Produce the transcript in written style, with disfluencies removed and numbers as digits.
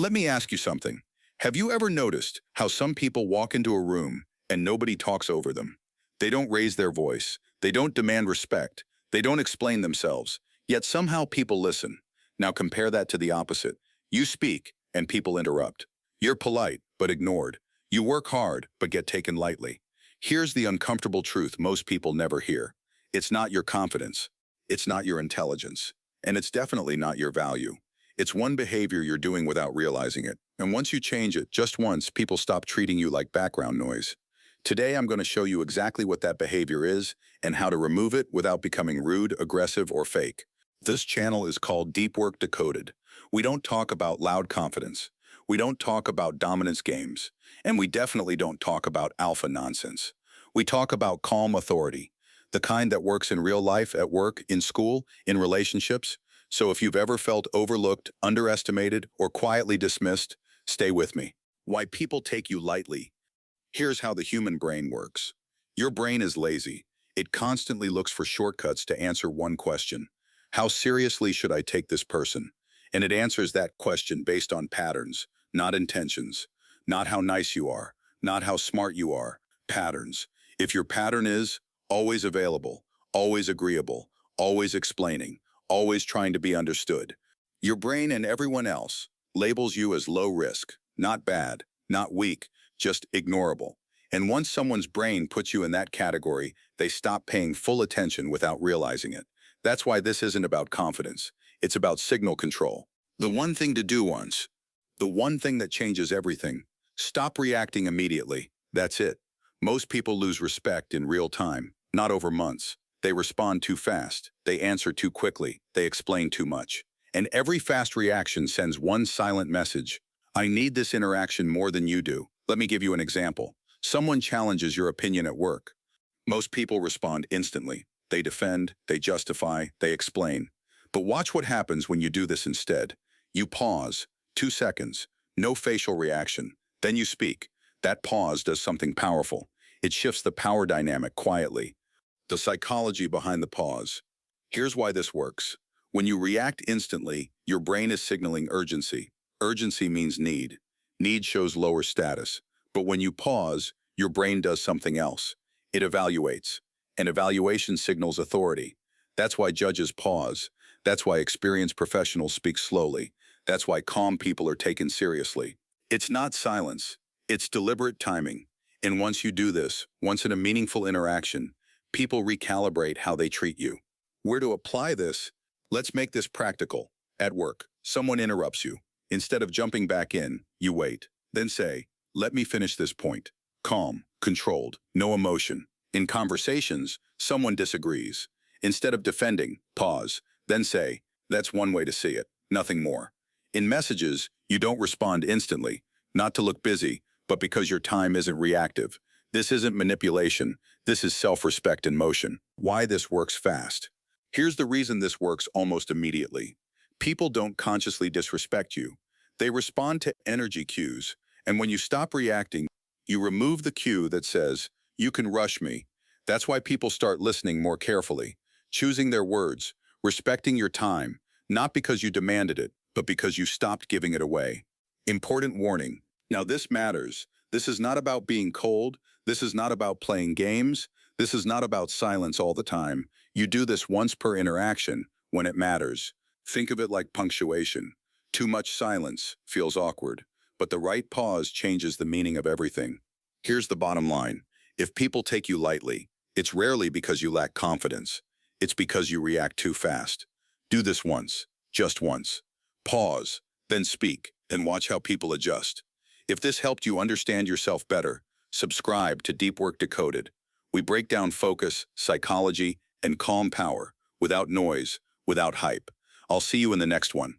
Let me ask you something. Have you ever noticed how some people walk into a room and nobody talks over them? They don't raise their voice. They don't demand respect. They don't explain themselves. Yet somehow people listen. Now compare that to the opposite. You speak and people interrupt. You're polite but ignored. You work hard but get taken lightly. Here's the uncomfortable truth most people never hear. It's not your confidence. It's not your intelligence. And it's definitely not your value. It's one behavior you're doing without realizing it. And once you change it, just once, people stop treating you like background noise. Today, I'm going to show you exactly what that behavior is and how to remove it without becoming rude, aggressive, or fake. This channel is called Deep Work Decoded. We don't talk about loud confidence. We don't talk about dominance games. And we definitely don't talk about alpha nonsense. We talk about calm authority, the kind that works in real life, at work, in school, in relationships. So if you've ever felt overlooked, underestimated, or quietly dismissed, stay with me. Why people take you lightly. Here's how the human brain works. Your brain is lazy. It constantly looks for shortcuts to answer one question. How seriously should I take this person? And it answers that question based on patterns, not intentions. Not how nice you are, not how smart you are, patterns. If your pattern is always available, always agreeable, always explaining, always trying to be understood, your brain and everyone else labels you as low risk, not bad, not weak, just ignorable. And once someone's brain puts you in that category, they stop paying full attention without realizing it. That's why this isn't about confidence. It's about signal control. The one thing to do once, the one thing that changes everything, stop reacting immediately. That's it. Most people lose respect in real time, not over months. They respond too fast. They answer too quickly. They explain too much. And every fast reaction sends one silent message. I need this interaction more than you do. Let me give you an example. Someone challenges your opinion at work. Most people respond instantly. They defend, they justify, they explain. But watch what happens when you do this instead. You pause, 2 seconds, no facial reaction. Then you speak. That pause does something powerful. It shifts the power dynamic quietly. The psychology behind the pause. Here's why this works. When you react instantly, your brain is signaling urgency. Urgency means need. Need shows lower status. But when you pause, your brain does something else. It evaluates. And evaluation signals authority. That's why judges pause. That's why experienced professionals speak slowly. That's why calm people are taken seriously. It's not silence. It's deliberate timing. And once you do this, once in a meaningful interaction, people recalibrate how they treat you. Where to apply this? Let's make this practical. At work, someone interrupts you. Instead of jumping back in, you wait. Then say, let me finish this point. Calm, controlled, no emotion. In conversations, someone disagrees. Instead of defending, pause. Then say, that's one way to see it, nothing more. In messages, you don't respond instantly, not to look busy, but because your time isn't reactive. This isn't manipulation. This is self-respect in motion. Why this works fast. Here's the reason this works almost immediately. People don't consciously disrespect you. They respond to energy cues, and when you stop reacting, you remove the cue that says, you can rush me. That's why people start listening more carefully, choosing their words, respecting your time, not because you demanded it, but because you stopped giving it away. Important warning. Now this matters. This is not about being cold. This is not about playing games. This is not about silence all the time. You do this once per interaction when it matters. Think of it like punctuation. Too much silence feels awkward, but the right pause changes the meaning of everything. Here's the bottom line. If people take you lightly, it's rarely because you lack confidence. It's because you react too fast. Do this once, just once. Pause, then speak, and watch how people adjust. If this helped you understand yourself better, subscribe to Deep Work Decoded. We break down focus, psychology, and calm power without noise, without hype. I'll see you in the next one.